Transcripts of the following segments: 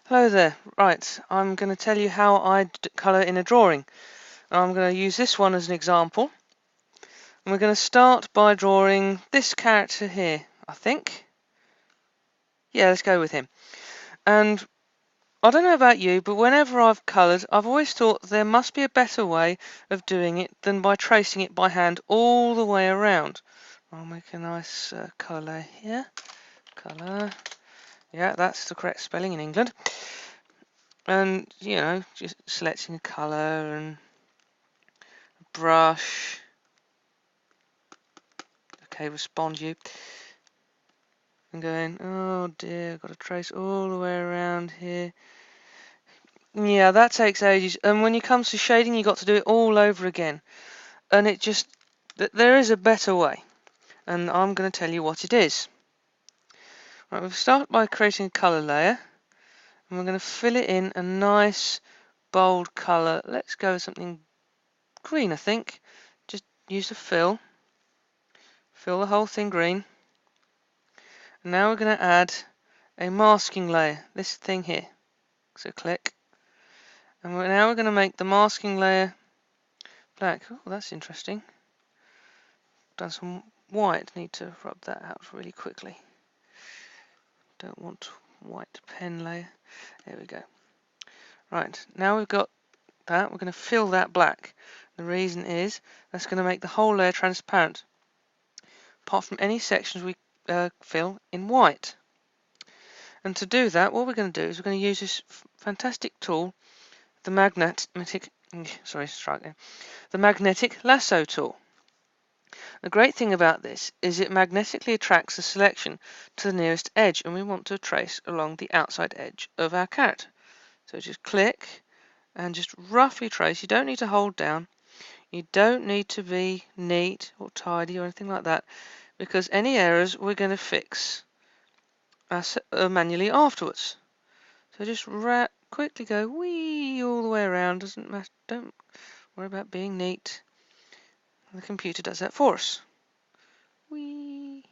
Hello there. Right, I'm going to tell you how I colour in a drawing. I'm going to use this one as an example. And we're going to start by drawing this character here, I think. Yeah, let's go with him. And I don't know about you, but whenever I've coloured, I've always thought there must be a better way of doing it than by tracing it by hand all the way around. I'll make a nice colour here. Colour. Yeah, that's the correct spelling in England. And, you know, just selecting a colour and brush. Okay, respond you. And going, oh dear, I've got to trace all the way around here. Yeah, that takes ages. And when it comes to shading, you've got to do it all over again. And it just, there is a better way. And I'm going to tell you what it is. Right, we'll start by creating a colour layer. And we're going to fill it in a nice, bold colour. Let's go with something green, I think. Just use the fill. Fill the whole thing green. And now we're going to add a masking layer, this thing here. So click. And now we're going to make the masking layer black. Oh, that's interesting. Done some white. Need to rub that out really quickly. Don't want white pen layer. There we go. Right, now we've got that. We're going to fill that black. The reason is that's going to make the whole layer transparent, apart from any sections we fill in white. And to do that, what we're going to do is we're going to use this fantastic tool, the magnetic lasso tool. The great thing about this is it magnetically attracts the selection to the nearest edge, and we want to trace along the outside edge of our character. So just click and just roughly trace. You don't need to hold down. You don't need to be neat or tidy or anything like that, because any errors we're going to fix manually afterwards. So just quickly go wee all the way around. Doesn't matter. Don't worry about being neat. The computer does that for us. Wee,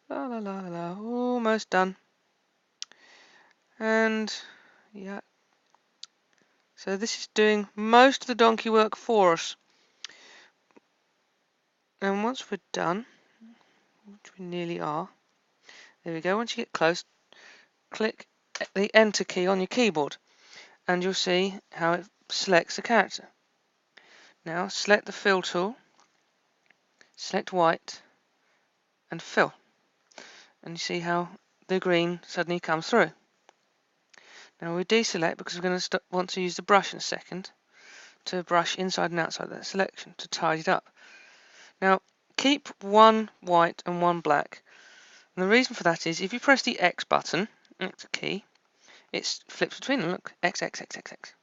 la la la la la. Almost done. And yeah. So this is doing most of the donkey work for us. And once we're done, which we nearly are, there we go. Once you get close, click the Enter key on your keyboard, and you'll see how it selects the character. Now select the Fill tool, select White, and Fill. And you see how the green suddenly comes through. Now we deselect because we're going to want to use the brush in a second to brush inside and outside that selection to tidy it up. Now keep one white and one black. And the reason for that is if you press the X button, X key, it flips between them. Look, X, X, X, X, X,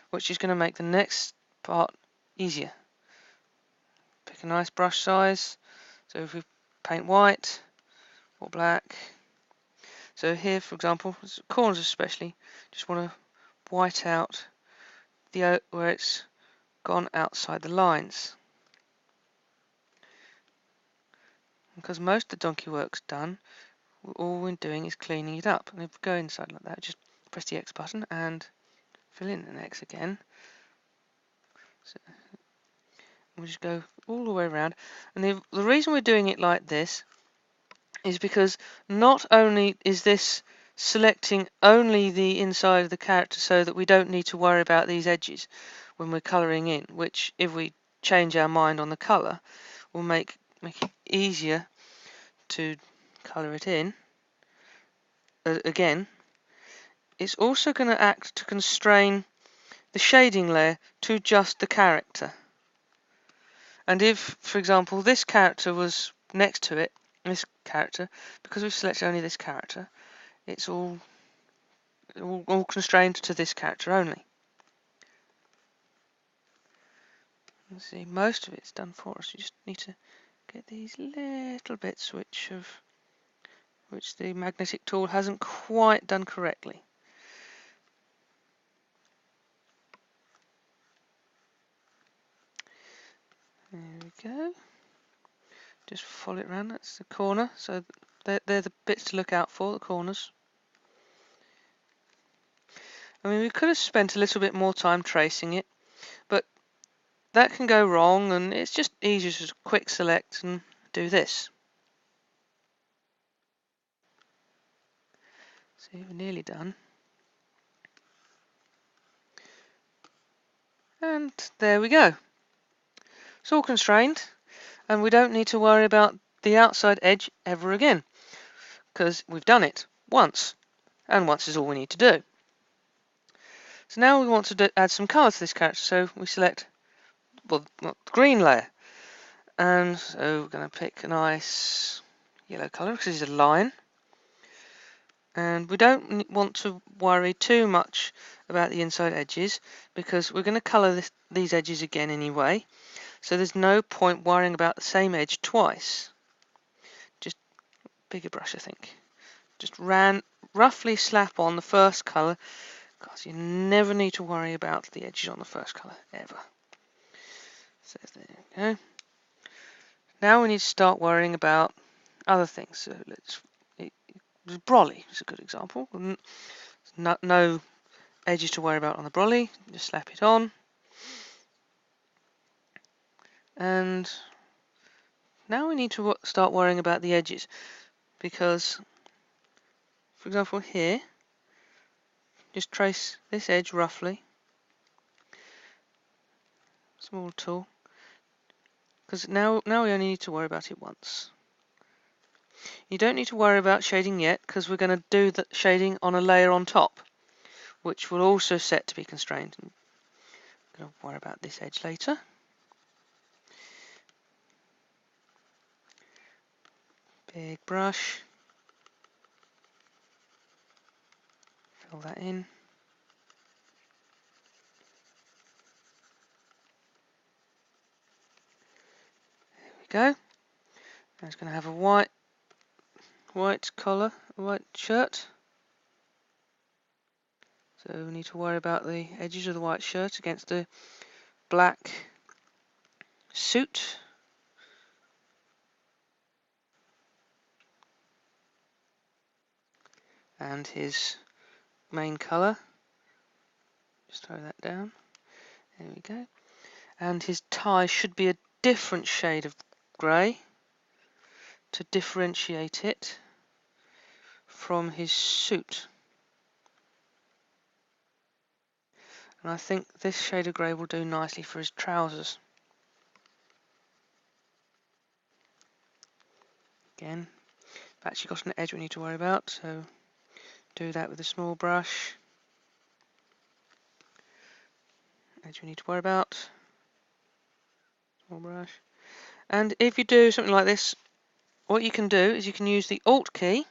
which is going to make the next part easier. Pick a nice brush size. So if we paint white or black, so here, for example, corners especially, just want to white out the where it's gone outside the lines. Because most of the donkey work's done, all we're doing is cleaning it up. And if we go inside like that, just press the X button and fill in an X again. So we'll just go all the way around. And the reason we're doing it like this is because not only is this selecting only the inside of the character so that we don't need to worry about these edges when we're colouring in, which if we change our mind on the colour will make it easier to colour it in. Again, it's also going to act to constrain the shading layer to just the character. And if, for example, this character was next to it, this character, because we've selected only this character, it's all constrained to this character only. Let's see, most of it's done for us. You just need to get these little bits which the magnetic tool hasn't quite done correctly. There we go. Just follow it around. That's the corner. So they're the bits to look out for, the corners. I mean, we could have spent a little bit more time tracing it, but that can go wrong, and it's just easier to just quick select and do this. See, we're nearly done. And there we go. It's all constrained, and we don't need to worry about the outside edge ever again, because we've done it once, and once is all we need to do. So now we want to add some colour to this character, so we select, well, the green layer. And so we're going to pick a nice yellow colour, because it's a line. And we don't want to worry too much about the inside edges, because we're going to colour these edges again anyway. So there's no point worrying about the same edge twice. Just bigger brush, I think. Just roughly slap on the first colour, because you never need to worry about the edges on the first colour, ever. So there you go. Now we need to start worrying about other things. So brolly is a good example. No edges to worry about on the brolly. Just slap it on. And now we need to start worrying about the edges, because, for example, here, just trace this edge roughly. Small tool. Because now we only need to worry about it once. You don't need to worry about shading yet, because we're going to do the shading on a layer on top, which will also set to be constrained. I'm going to worry about this edge later. Big brush. Fill that in. There we go. Now it's going to have a white collar, a white shirt. So we need to worry about the edges of the white shirt against the black suit. And his main colour. Just throw that down. There we go. And his tie should be a different shade of grey to differentiate it from his suit. And I think this shade of grey will do nicely for his trousers. Again, I've actually got an edge we need to worry about, so do that with a small brush. Edge we need to worry about. Small brush. And if you do something like this, what you can do is you can use the Alt key,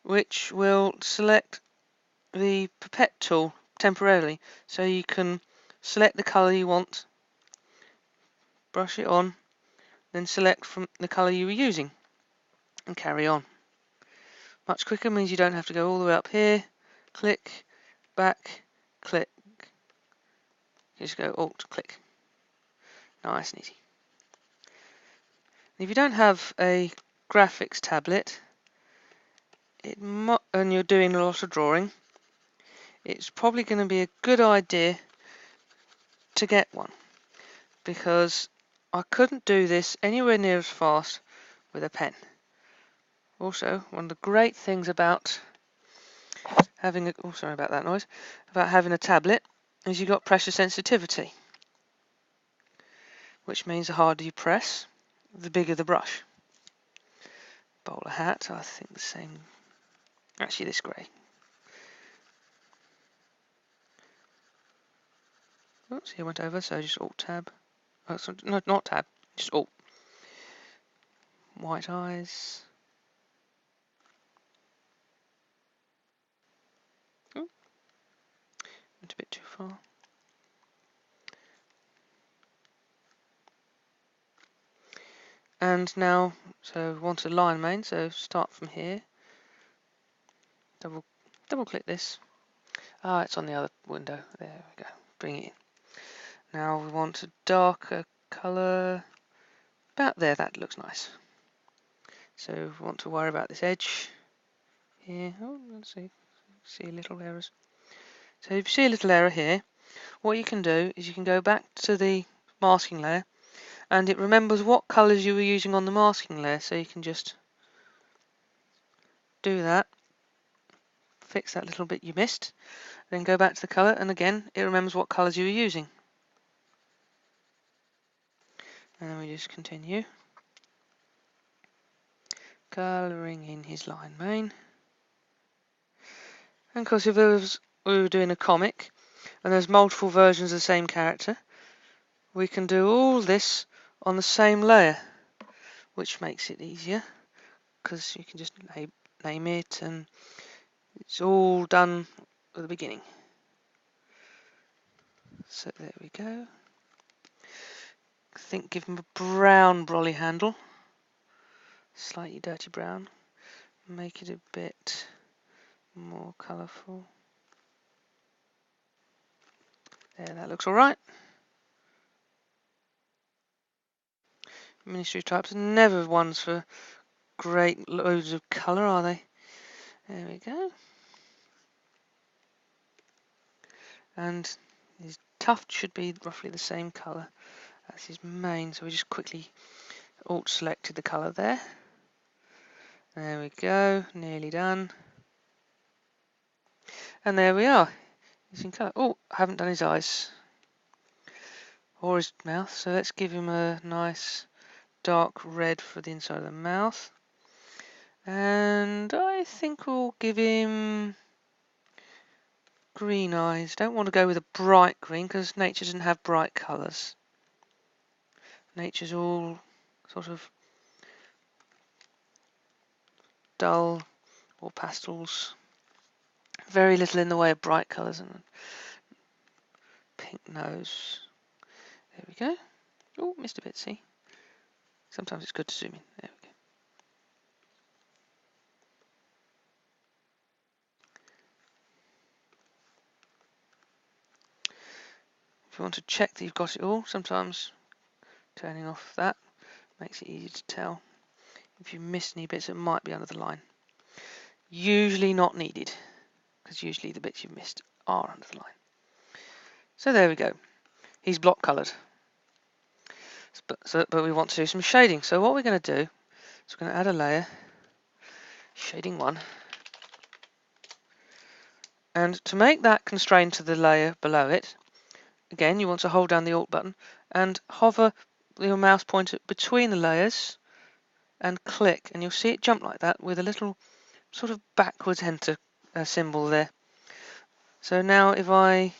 which will select the pipette tool temporarily. So you can select the colour you want, brush it on, then select from the colour you were using, and carry on. Much quicker, means you don't have to go all the way up here, click, back, click. You just go Alt, click. Nice and easy. If you don't have a graphics tablet, and you're doing a lot of drawing, it's probably going to be a good idea to get one, because I couldn't do this anywhere near as fast with a pen. Also, one of the great things about having sorry about that noise, about having a tablet is you've got pressure sensitivity, which means the harder you press, the bigger the brush. Bowler hat, I think the same. Actually, this grey. Oops, here went over, so just Alt Tab. Oh, sorry, no, not Tab, just Alt. White eyes. Oh, went a bit too far. And now, so we want a line main, so start from here. Double click this. Ah, it's on the other window. There we go. Bring it in. Now we want a darker colour. About there, that looks nice. So we want to worry about this edge here. Oh, let's see little errors. So if you see a little error here, what you can do is you can go back to the masking layer, and it remembers what colours you were using on the masking layer, so you can just do that, fix that little bit you missed, then go back to the colour, and again it remembers what colours you were using. And then we just continue colouring in his line main. And of course, if we were doing a comic and there's multiple versions of the same character, we can do all this on the same layer, which makes it easier because you can just name it and it's all done at the beginning. So there we go. I think give him a brown brolly handle, slightly dirty brown, make it a bit more colourful. There, that looks alright. Ministry types are never ones for great loads of colour, are they? There we go. And his tuft should be roughly the same colour as his mane, so we just quickly alt selected the colour there. There we go, nearly done. And there we are. He's in colour. Oh, I haven't done his eyes or his mouth, so let's give him a nice dark red for the inside of the mouth. And I think we'll give him green eyes. Don't want to go with a bright green because nature doesn't have bright colours. Nature's all sort of dull or pastels. Very little in the way of bright colours and pink nose. There we go. Oh, missed a bit, see? Sometimes it's good to zoom in. There we go. If you want to check that you've got it all, sometimes turning off that makes it easy to tell. If you miss any bits, it might be under the line. Usually not needed, because usually the bits you've missed are under the line. So there we go. He's block coloured. But we want to do some shading. So what we're going to do is we're going to add a layer, shading 1. And to make that constrained to the layer below it, again, you want to hold down the Alt button and hover your mouse pointer between the layers and click, and you'll see it jump like that with a little sort of backwards enter symbol there. So now if I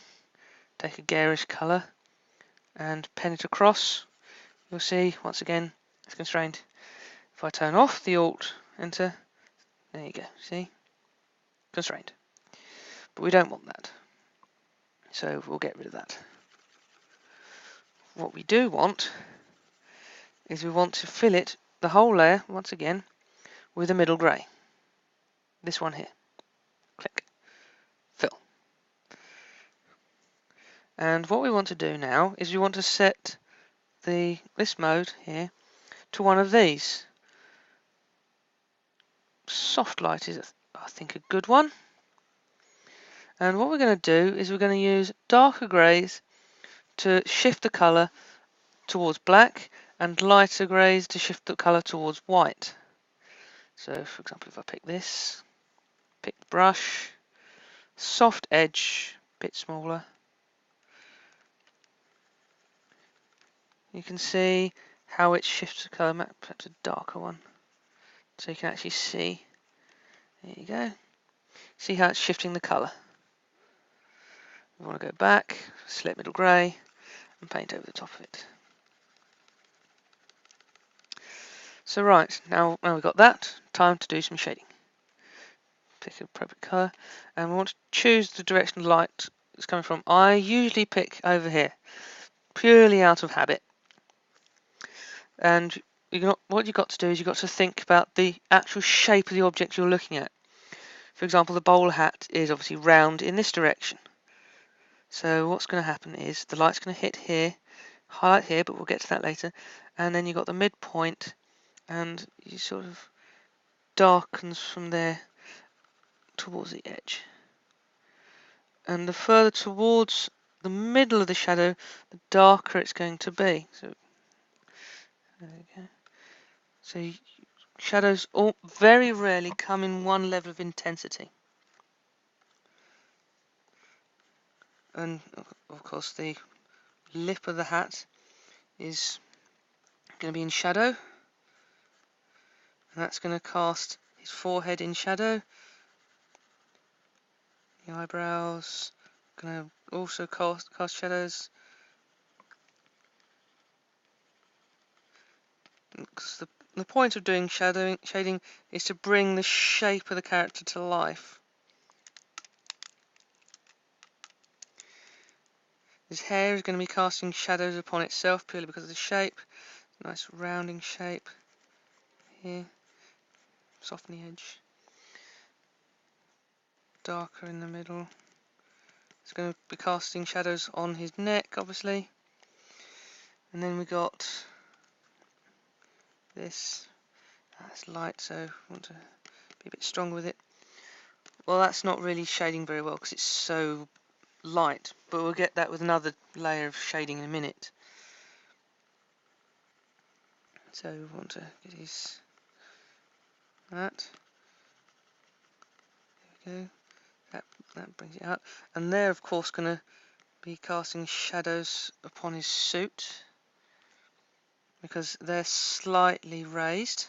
take a garish colour and pen it across, you'll see once again it's constrained. If I turn off the Alt enter, there you go, see? Constrained. But we don't want that, so we'll get rid of that. What we do want is we want to fill it, the whole layer, once again, with a middle grey. This one here. Click. Fill. And what we want to do now is we want to set this mode here to one of these. Soft light is, I think, a good one. And what we're going to do is we're going to use darker greys to shift the colour towards black and lighter greys to shift the colour towards white. So, for example, if I pick this, pick the brush, soft edge, bit smaller, you can see how it shifts the colour, perhaps a darker one, so you can actually see. There you go. See how it's shifting the colour. We want to go back, select middle grey, and paint over the top of it. So right, now we've got that, time to do some shading. Pick an appropriate colour, and we want to choose the direction of light it's coming from. I usually pick over here, purely out of habit. And what you've got to do is you've got to think about the actual shape of the object you're looking at. For example, the bowler hat is obviously round in this direction. So what's going to happen is the light's going to hit here, highlight here, but we'll get to that later. And then you've got the midpoint, and you sort of darkens from there towards the edge. And the further towards the middle of the shadow, the darker it's going to be. So there we go. So shadows very rarely come in one level of intensity. And of course the lip of the hat is going to be in shadow. And that's going to cast his forehead in shadow. The eyebrows going to also cast shadows. Because the point of doing shading is to bring the shape of the character to life. His hair is going to be casting shadows upon itself purely because of the shape. Nice rounding shape here. Soften the edge. Darker in the middle. It's going to be casting shadows on his neck, obviously. And then we got this. That's light, so I want to be a bit strong with it. Well, that's not really shading very well because it's so light, but we'll get that with another layer of shading in a minute. So we want to get his that. There we go. That brings it out, and they're of course going to be casting shadows upon his suit because they're slightly raised.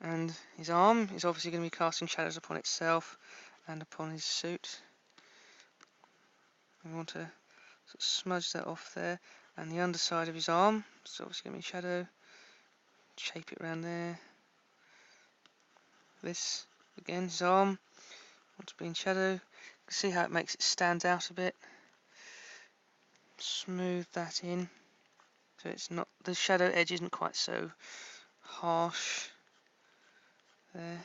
And his arm is obviously going to be casting shadows upon itself and upon his suit. We want to sort of smudge that off there. And the underside of his arm is obviously going to be shadow. Shape it around there. This, again, his arm. Want to be in shadow. You can see how it makes it stand out a bit. Smooth that in. So it's not, the shadow edge isn't quite so harsh. There.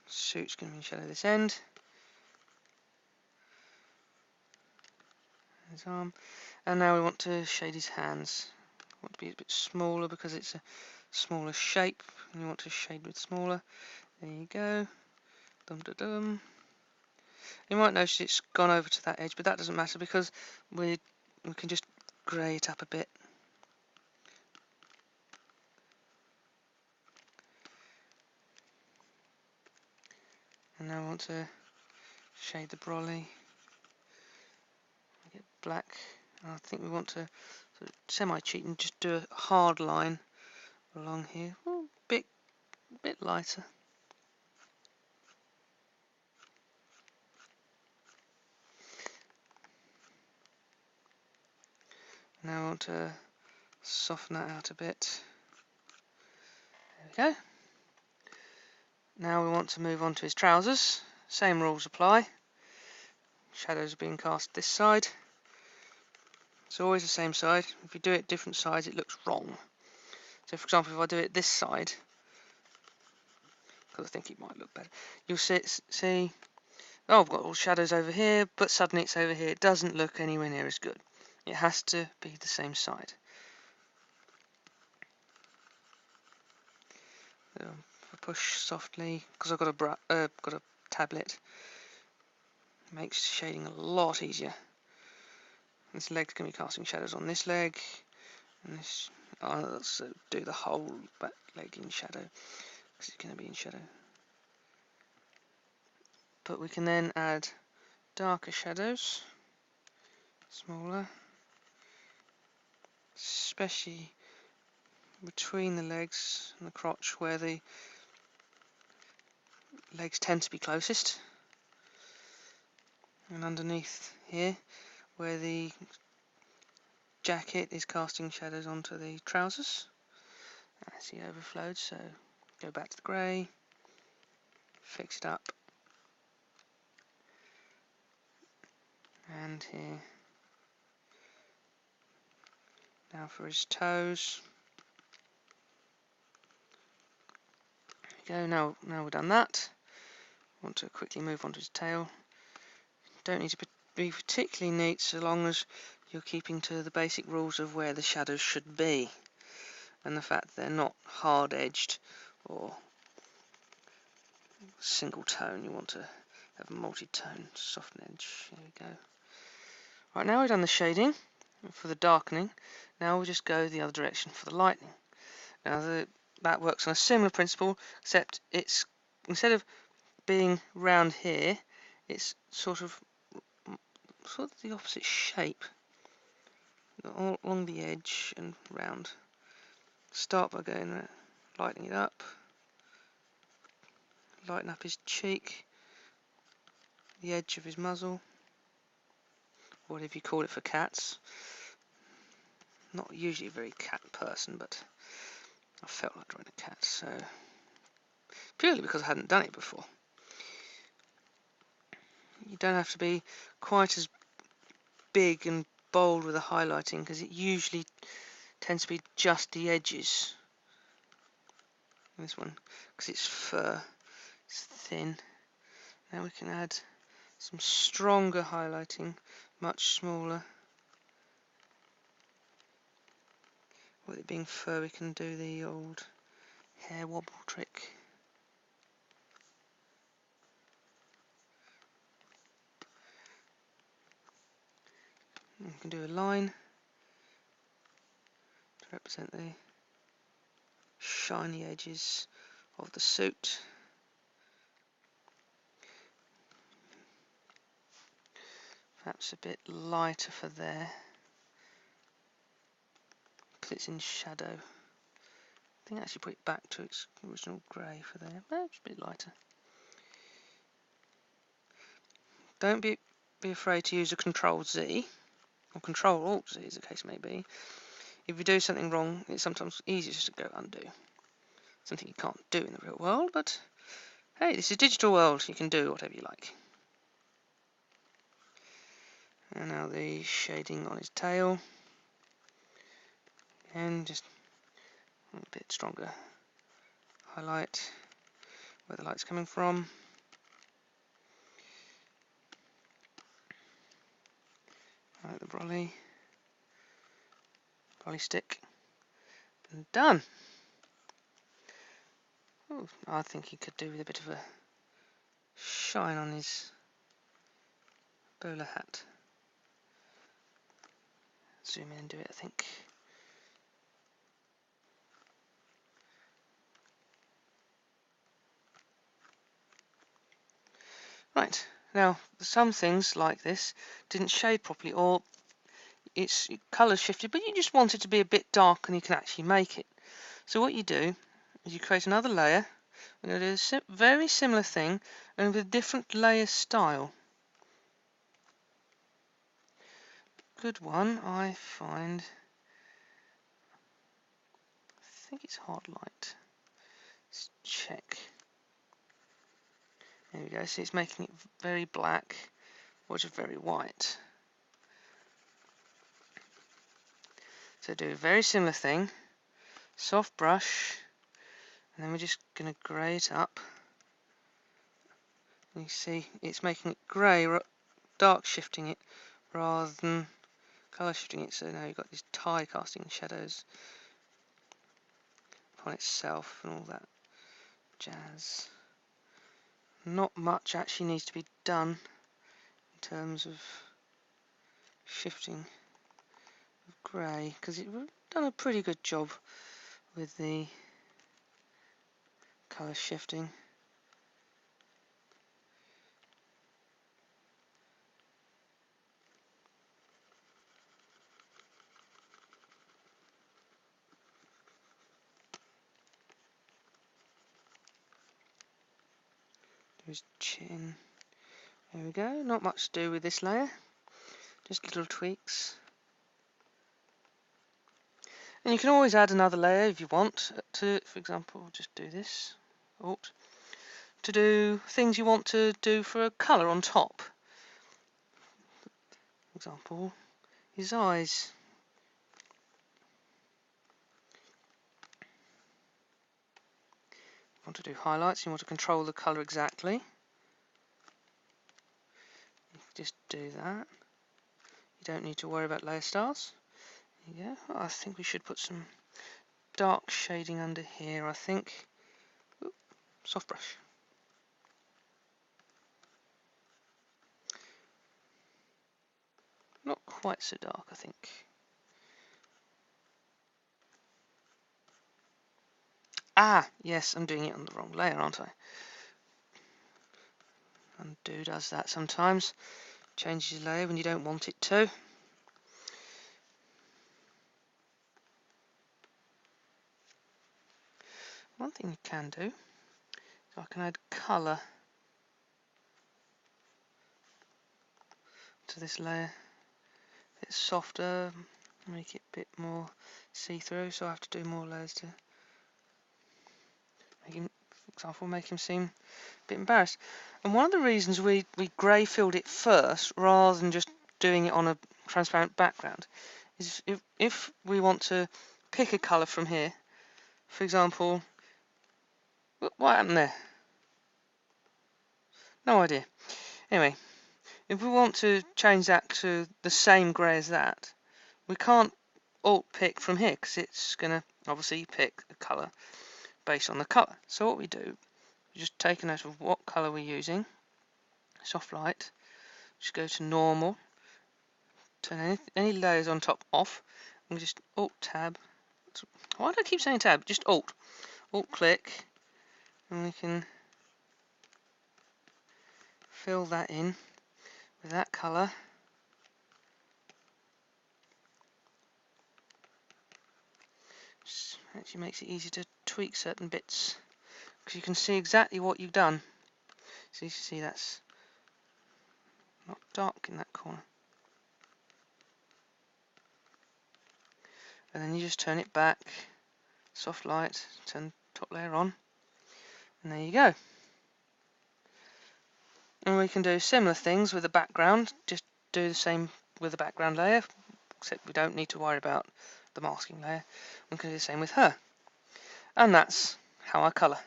Suit's going to be in shadow this end. His arm. And now we want to shade his hands. Want to be a bit smaller because it's a smaller shape and you want to shade with smaller. There you go. Dum da dum. You might notice it's gone over to that edge, but that doesn't matter because we can just grey it up a bit. And now I want to shade the brolly. Get black. And I think we want to sort of semi-cheat and just do a hard line along here. Ooh, bit lighter. Now I want to soften that out a bit. There we go. Now we want to move on to his trousers. Same rules apply. Shadows are being cast this side. It's always the same side. If you do it different sides, it looks wrong. So for example, if I do it this side, because I think it might look better, you'll see, oh, I've got all shadows over here, but suddenly it's over here. It doesn't look anywhere near as good. It has to be the same side. So if I push softly, because I've got a tablet, it makes shading a lot easier. This leg's going to be casting shadows on this leg, and this. I'll also do the whole back leg in shadow because it's going to be in shadow. But we can then add darker shadows, smaller, especially between the legs and the crotch where the legs tend to be closest, and underneath here where the jacket is casting shadows onto the trousers. I see overflowed, so go back to the grey, fix it up, and here. Now for his toes. There we go. Now we've done that. I want to quickly move on to his tail. Don't need to be particularly neat so long as you're keeping to the basic rules of where the shadows should be. and the fact that they're not hard edged or single tone. You want to have a multi-tone soften edge. There we go. Right, now we've done the shading for the darkening. Now we'll just go the other direction for the lightening. Now that works on a similar principle, except it's, instead of being round here, it's sort of the opposite shape, all along the edge and round. Start by going lightening it up, lighten up his cheek, the edge of his muzzle, whatever you call it for cats. Not usually a very cat person, but I felt like drawing a cat, so purely because I hadn't done it before. You don't have to be quite as big and bold with the highlighting, because it usually tends to be just the edges. This one, because it's fur, it's thin. Now we can add some stronger highlighting, much smaller. With it being fur, we can do the old hair wobble trick. And we can do a line to represent the shiny edges of the suit. Perhaps a bit lighter for there, because it's in shadow. I think I actually put it back to its original grey for there. Perhaps a bit lighter. Don't be afraid to use a Control Z, or Control Alt Z as the case may be. If you do something wrong, it's sometimes easier just to go undo. Something you can't do in the real world, but hey, this is a digital world, you can do whatever you like. And now the shading on his tail, and just a bit stronger highlight where the light's coming from. Right, the brolly stick, and done. Ooh, I think he could do with a bit of a shine on his bowler hat. Zoom in and do it, I think. Right, now some things like this didn't shade properly, or its colours shifted, but you just want it to be a bit dark and you can actually make it. So what you do is you create another layer. We're going to do a very similar thing, and with a different layer style. Good one, I find. I think it's hard light. Let's check. There we go. See, it's making it very black, or just very white. So do a very similar thing. Soft brush, and then we're just going to grey it up. And you see, it's making it grey, dark shifting it, rather than colour shifting it. So now you've got these tie casting shadows upon itself and all that jazz. Not much actually needs to be done in terms of shifting of grey, because it's done a pretty good job with the colour shifting. His chin. There we go. Not much to do with this layer, just little tweaks. And you can always add another layer if you want to, for example, just do this, Alt, to do things you want to do for a colour on top. For example, his eyes. You want to do highlights, you want to control the colour exactly. You can just do that. You don't need to worry about layer styles. There you go. Oh, I think we should put some dark shading under here, I think. Oop, soft brush. Not quite so dark, I think. Ah, yes, I'm doing it on the wrong layer, aren't I? Undo does that sometimes. Changes your layer when you don't want it to. One thing you can do, so I can add colour to this layer. It's softer, make it a bit more see-through, so I have to do more layers to make him, for example, make him seem a bit embarrassed. And one of the reasons we grey filled it first rather than just doing it on a transparent background is if we want to pick a colour from here, for example, what happened there? No idea. Anyway, if we want to change that to the same grey as that, we can't alt pick from here because it's going to obviously pick a colour based on the colour. So what we do, we just take a note of what colour we're using, soft light, just go to normal, turn any layers on top off, and we just alt tab. Why do I keep saying tab? Just alt click, and we can fill that in with that colour. Actually makes it easy to tweak certain bits because you can see exactly what you've done. So you see that's not dark in that corner. And then you just turn it back, soft light, turn top layer on, and there you go. And we can do similar things with the background, just do the same with the background layer, except we don't need to worry about the masking layer. We can do the same with her. And that's how I colour.